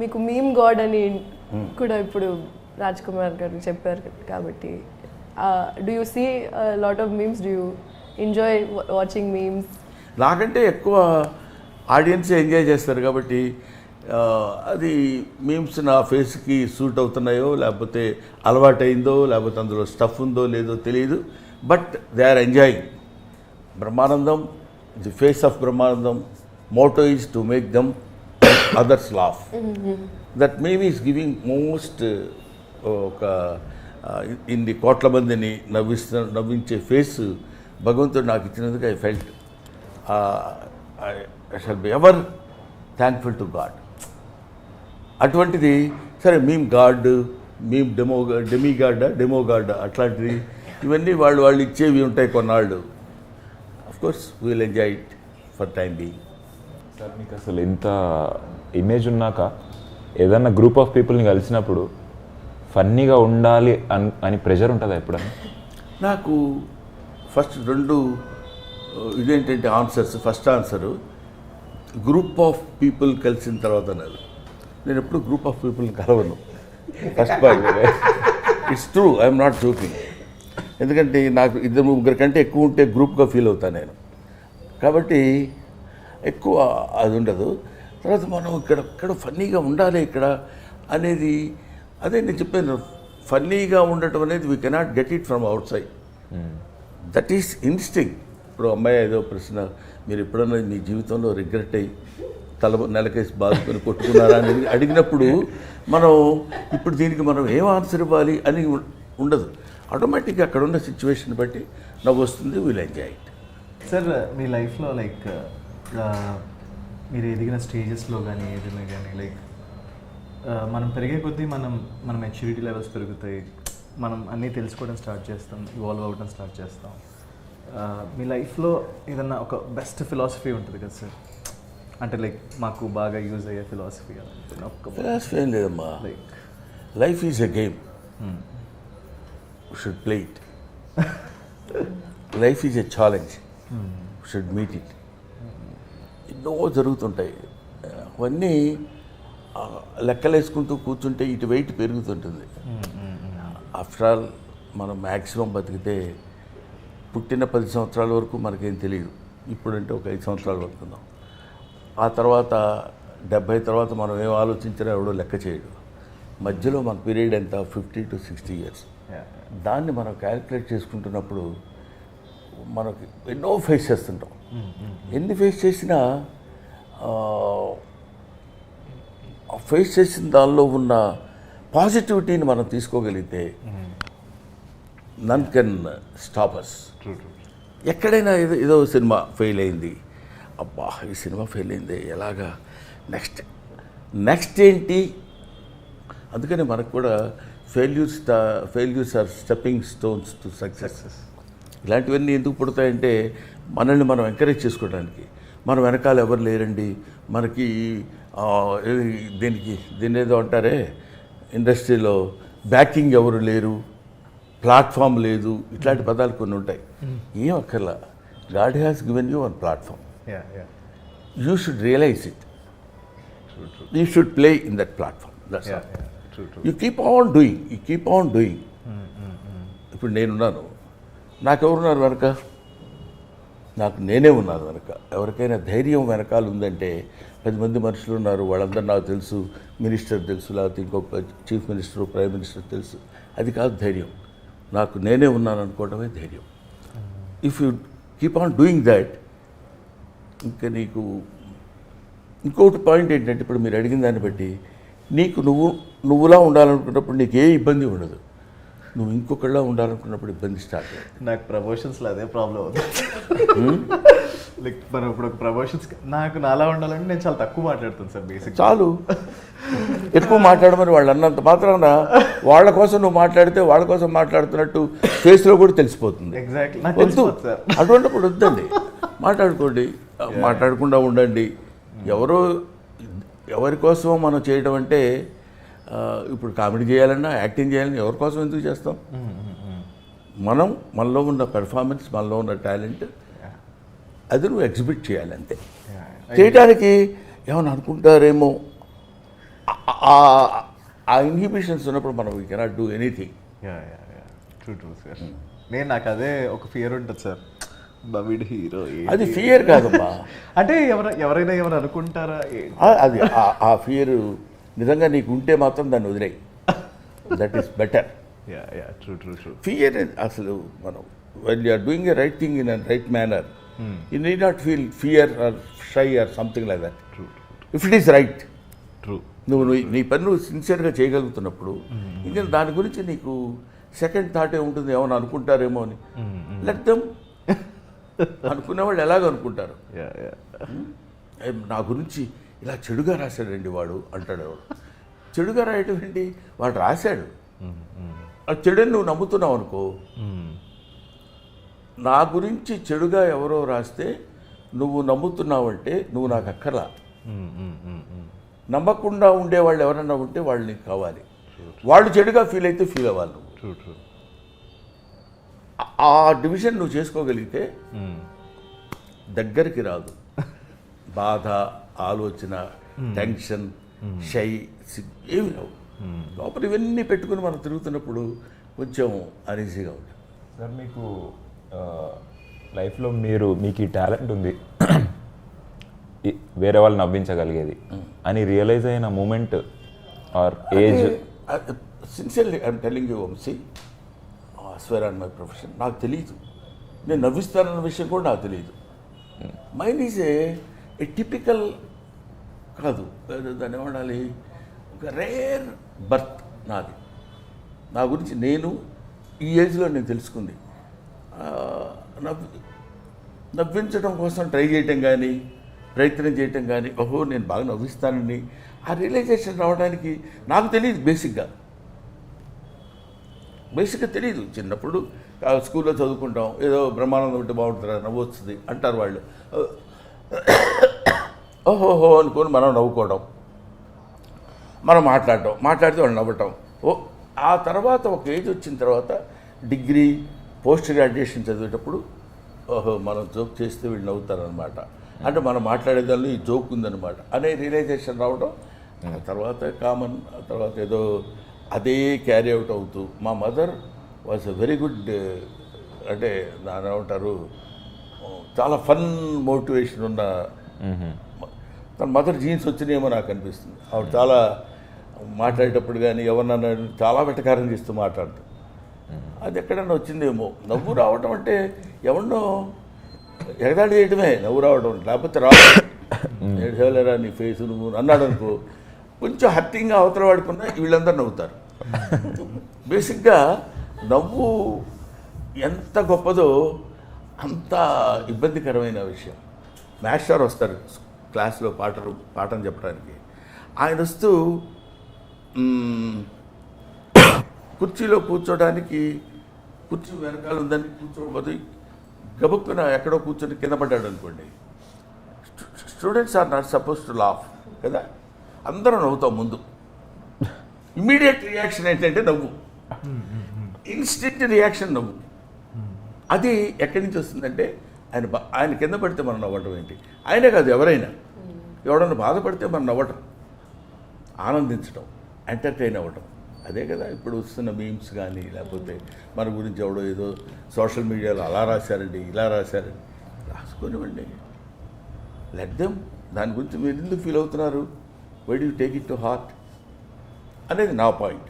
మీకు meme God అని కూడా ఇప్పుడు రాజ్ కుమార్ గారు చెప్పారు కాబట్టి do you see lot of memes, do you enjoy watching memes? నాకంటే ఎక్కువ ఆడియన్స్ ఎంజాయ్ చేస్తారు కాబట్టి అది మీమ్స్ నా ఫేస్కి సూట్ అవుతున్నాయో లేకపోతే అలవాటైందో లేకపోతే అందులో స్టఫ్ ఉందో లేదో తెలియదు, but they are enjoying. Brahmanandam, the face of Brahmanandam motto is to make them others laugh. That meme is giving most ఒక ఇన్ని కోట్ల మందిని నవ్వించే ఫేస్ భగవంతుడు నాకు ఇచ్చినందుకు I felt I shall be ever thankful to God. అటువంటిది సరే మీమ్ గాడ్, మీమ్ డెమోగాడ్ అట్లాంటిది ఇవన్నీ వాళ్ళు ఇచ్చేవి ఉంటాయి కొన్నాళ్ళు. Of course we'll enjoy it for time being. Sir మీకు అసలు ఇంత ఇమేజ్ ఉన్నాక ఏదన్నా గ్రూప్ ఆఫ్ పీపుల్ని కలిసినప్పుడు ఫన్నీగా ఉండాలి అని ప్రెషర్ ఉంటుందా ఎప్పుడన్నా? నాకు ఫస్ట్ రెండు ఇదేంటంటే answers. First answer group of people కలిసిన తర్వాత నేను ఎప్పుడు గ్రూప్ ఆఫ్ పీపుల్ని కలవను. First point it's true, I'm not joking. ఎందుకంటే నాకు 2-3 కంటే ఎక్కువ ఉంటే గ్రూప్గా ఫీల్ అవుతాను నేను. కాబట్టి ఎక్కువ అది ఉండదు. తర్వాత మనం ఇక్కడ ఫన్నీగా ఉండాలి ఇక్కడ అనేది, అదే నేను చెప్పాను, ఫన్నీగా ఉండటం అనేది we cannot get it from out side. That is instinct. ఇప్పుడు అమ్మాయి ఏదో ప్రశ్న, మీరు ఎప్పుడన్నా మీ జీవితంలో రిగ్రెట్ అయ్యి నెలకేసి బాదుకొని కొట్టుకున్నారా అని అడిగినప్పుడు మనం ఇప్పుడు దీనికి మనం ఏం ఆన్సర్ ఇవ్వాలి అని ఉండదు. ఆటోమేటిక్గా అక్కడ ఉన్న సిచ్యువేషన్ బట్టి నవ్వు వస్తుంది, వీల్ ఎంజాయ్ ఇట్. సార్ మీ లైఫ్లో లైక్ మీరు ఎదిగిన స్టేజెస్లో కానీ ఏదైనా కానీ లైక్ మనం పెరిగే కొద్దీ మన మెచ్యూరిటీ లెవెల్స్ పెరుగుతాయి, మనం అన్నీ తెలుసుకోవడం స్టార్ట్ చేస్తాం, ఇవాల్వ్ అవ్వడం స్టార్ట్ చేస్తాం. మీ లైఫ్లో ఏదన్నా ఒక బెస్ట్ ఫిలాసఫీ ఉంటుంది కదా సార్, అంటే లైక్ మాకు బాగా యూజ్ అయ్యే ఫిలాసఫీ ఫిలాసఫీ ఏం లేదమ్మా. Life is a game, should play it. Life is a challenge, should meet it. ఎన్నో జరుగుతుంటాయి, అవన్నీ లెక్కలేసుకుంటూ కూర్చుంటే ఇటు వెయిట్ పెరుగుతుంటుంది. ఆఫ్టర్ ఆల్ మనం మ్యాక్సిమం బతికితే పుట్టిన 10 సంవత్సరాల వరకు మనకేం తెలియదు. ఇప్పుడంటే ఒక 5 సంవత్సరాలు బతుకున్నాం. ఆ తర్వాత 70 తర్వాత మనం ఏం ఆలోచించినా ఎవడో లెక్క చేయడు. మధ్యలో మన పీరియడ్ ఎంత, 50 to 60 years. దాన్ని మనం క్యాలిక్యులేట్ చేసుకుంటున్నప్పుడు మనకి ఎన్నో ఫేస్ చేస్తుంటాం. ఎన్ని ఫేస్ చేసినా ఫేస్ చేసిన దానిలో ఉన్న పాజిటివిటీని మనం తీసుకోగలిగితే నన్ కెన్ స్టాప్ అస్. ఎక్కడైనా ఏదో సినిమా ఫెయిల్ అయింది, అబ్బా ఈ సినిమా ఫెయిల్ అయింది, ఎలాగా నెక్స్ట్ ఏంటి. అందుకని మనకు కూడా failures are stepping stones to success. ఇలాంటివన్నీ ఎందుకు పుడతాయంటే మనల్ని మనం ఎంకరేజ్ చేసుకోవడానికి. మనం వెనకాల ఎవరు లేరండి, మనకి దీన్ని ఏదో అంటారే ఇండస్ట్రీలో బ్యాకింగ్ ఎవరు లేరు, ప్లాట్ఫామ్ లేదు, ఇట్లాంటి పదాలు కొన్ని ఉంటాయి. ఏం అక్కర్లా, God has given you one platform. You should realize it, you should play in that platform. That's all. You keep on doing. ఇప్పుడు నేనున్నాను, నాకెవరున్నారు వెనక? నాకు నేనే ఉన్నాను వెనక. ఎవరికైనా ధైర్యం వెనకాల ఉందంటే 10 మంది మనుషులు ఉన్నారు, వాళ్ళందరూ నాకు తెలుసు, మినిస్టర్ తెలుసు, లేకపోతే ఇంకొక చీఫ్ మినిస్టర్, ప్రైమ్ మినిస్టర్ తెలుసు. అది కాదు ధైర్యం, నాకు నేనే ఉన్నాను అనుకోవడమే ధైర్యం. If you keep on doing that, ఇంకా నీకు ఇంకొకటి పాయింట్ ఏంటంటే, ఇప్పుడు మీరు అడిగిన దాన్ని బట్టి నీకు నువ్వులా ఉండాలనుకున్నప్పుడు నీకు ఏ ఇబ్బంది ఉండదు. నువ్వు ఇంకొకళ్ళ ఉండాలనుకున్నప్పుడు ఇబ్బంది స్టార్ట్ అయ్యింది. నాకు ప్రమోషన్స్లో అదే ప్రాబ్లం అవుతుంది. లైక్ మనం ఇప్పుడు ఒక ప్రమోషన్స్ నాకు నాలా ఉండాలంటే నేను చాలా తక్కువ మాట్లాడుతాను సార్. బేసిక్ చాలు, ఎక్కువ మాట్లాడమని వాళ్ళు అన్నంత మాత్రాన వాళ్ళ కోసం నువ్వు మాట్లాడితే వాళ్ళ కోసం మాట్లాడుతున్నట్టు ఫేస్లో కూడా తెలిసిపోతుంది. ఎగ్జాక్ట్లీ. వద్దు, అటువంటిప్పుడు వద్దండి, మాట్లాడుకోండి, మాట్లాడకుండా ఉండండి. ఎవరి కోసం మనం చేయడం అంటే, ఇప్పుడు కామెడీ చేయాలన్నా యాక్టింగ్ చేయాలన్నా ఎవరి కోసం ఎందుకు చేస్తాం? మనలో ఉన్న పెర్ఫార్మెన్స్, మనలో ఉన్న టాలెంట్ అది నువ్వు ఎగ్జిబిట్ చేయాలి అంతే. చేయడానికి ఏమైనా అనుకుంటారేమో ఆ ఇన్హిబిషన్స్ ఉన్నప్పుడు మనం we cannot do anything. True sir. నాకు అదే ఒక ఫియర్ ఉంటుంది సార్, వీడు హీరో. అది ఫియర్ కాదమ్మా. అంటే ఎవరైనా ఏమైనా అనుకుంటారా? అది ఆ ఫియర్ నిజంగా నీకు ఉంటే మాత్రం దాన్ని వదిలేయి. That is better. True. Fear అసలు మనం when you are doing a right thing in a right manner, you need not feel fear or shy or something like that. If it is right, true, నువ్వు నీ పని నువ్వు సిన్సియర్గా చేయగలుగుతున్నప్పుడు ఇంకా దాని గురించి నీకు సెకండ్ థాటే ఉంటుంది, ఏమైనా అనుకుంటారేమో అని. Let them. అనుకునేవాళ్ళు ఎలాగ అనుకుంటారు. నా గురించి ఇలా చెడుగా రాశాడండి వాడు అంటాడు. వాడు చెడుగా రాయటం ఏంటి, వాడు రాశాడు. ఆ చెడుని నువ్వు నమ్ముతున్నావు అనుకో. నా గురించి చెడుగా ఎవరో రాస్తే నువ్వు నమ్ముతున్నావంటే నువ్వు నాకు అక్కర్లా. నమ్మకుండా ఉండేవాళ్ళు ఎవరన్నా ఉంటే వాళ్ళు నీకు కావాలి. వాళ్ళు చెడుగా ఫీల్ అయితే ఫీల్ అవ్వాలి నువ్వు. ట్రూ. ఆ డివిజన్ నువ్వు చేసుకోగలిగితే దగ్గరికి రాదు బాధ, ఆలోచన, టెన్షన్, షై, ఏమి రావు. లోపల ఇవన్నీ పెట్టుకుని మనం తిరుగుతున్నప్పుడు కొంచెం అనీజీగా ఉంటుంది. సార్ మీకు లైఫ్లో మీకు ఈ టాలెంట్ ఉంది, వేరే వాళ్ళు నవ్వించగలిగేది అని రియలైజ్ అయిన moment or age? Sincerely I'm telling you Vamshi, swear on my profession, నాకు తెలియదు. నేను నవ్విస్తానన్న విషయం కూడా నాకు తెలియదు. మైండ్ ఈజ్ ఏ టిపికల్ కాదు, దాన్ని ఏమనాలి, ఒక రేర్ బర్త్ నాది. నా గురించి నేను ఈ ఏజ్లో నేను తెలుసుకుంది. నవ్వించడం కోసం ట్రై చేయటం కానీ, ప్రయత్నం చేయటం కానీ, ఓహో నేను బాగా నవ్విస్తానని ఆ రియలైజేషన్ రావడానికి నాకు తెలియదు. బేసిక్గా తెలియదు. చిన్నప్పుడు స్కూల్లో చదువుకుంటాం, ఏదో బ్రహ్మానందం ఉంటే బాగుంటుందా, నవ్వు వస్తుంది అంటారు వాళ్ళు. ఓహోహో అనుకొని మనం నవ్వుకోవడం, మనం మాట్లాడితే వాళ్ళు నవ్వటం. ఆ తర్వాత ఒక ఏజ్ వచ్చిన తర్వాత డిగ్రీ, పోస్ట్ గ్రాడ్యుయేషన్ చదివేటప్పుడు ఓహో మనం జోక్ చేస్తే వీళ్ళు నవ్వుతారనమాట, అంటే మనం మాట్లాడేదాన్ని ఈ జోక్ ఉందన్నమాట అనే రియలైజేషన్ రావడం. ఆ తర్వాత కామన్, ఆ తర్వాత ఏదో అదే క్యారీ అవుట్ అవుతూ. మా mother was a very good, అంటే దాని ఏమంటారు, చాలా ఫన్ మోటివేషన్ ఉన్న. తన మదర్ జీన్స్ వచ్చినాయేమో నాకు అనిపిస్తుంది. ఆవిడ చాలా మాట్లాడేటప్పుడు కానీ ఎవరినన్నా చాలా వెటకారం చేస్తూ మాట్లాడుతూ, అది ఎక్కడన్నా వచ్చిందేమో. నవ్వు రావడం అంటే ఎవరినో ఎగదాడి చేయడమే నవ్వు రావడం, లేకపోతే ఏడ్చేవలేరా నీ ఫేసు నువ్వు అన్నాడు అనుకో, కొంచెం హర్టింగ్గా అవతల వాడుకున్నా వీళ్ళందరూ నవ్వుతారు. బేసిక్గా నవ్వు ఎంత గొప్పదో అంత ఇబ్బందికరమైన విషయం. మాస్టర్ వస్తారు క్లాస్లో పాఠం చెప్పడానికి. ఆయన వస్తూ కుర్చీలో కూర్చోడానికి, కుర్చీ వెనకాల ఉందని కూర్చోకపోతే గబుక్కున ఎక్కడో కూర్చొని కింద పడ్డాడు అనుకోండి. Students are not suppose to laugh కదా, అందరూ నవ్వుతాం ముందు. ఇమ్మీడియట్ రియాక్షన్ ఏంటంటే నవ్వు, ఇన్స్టెంట్ రియాక్షన్ నవ్వు. అది ఎక్కడి నుంచి వస్తుందంటే ఆయన కింద పడితే మనం నవ్వటం ఏంటి, ఆయనే కాదు ఎవడన్నా బాధపడితే మనం నవ్వటం, ఆనందించడం, ఎంటర్టైన్ అవ్వటం. అదే కదా ఇప్పుడు వస్తున్న మీమ్స్ కానీ, లేకపోతే మన గురించి ఎవడో ఏదో సోషల్ మీడియాలో అలా రాశారండి, ఇలా రాశారండి, రాసుకొనివ్వండి. Let them. దాని గురించి మీరు ఎందుకు ఫీల్ అవుతున్నారు, why do you take it to heart అనేది నా పాయింట్.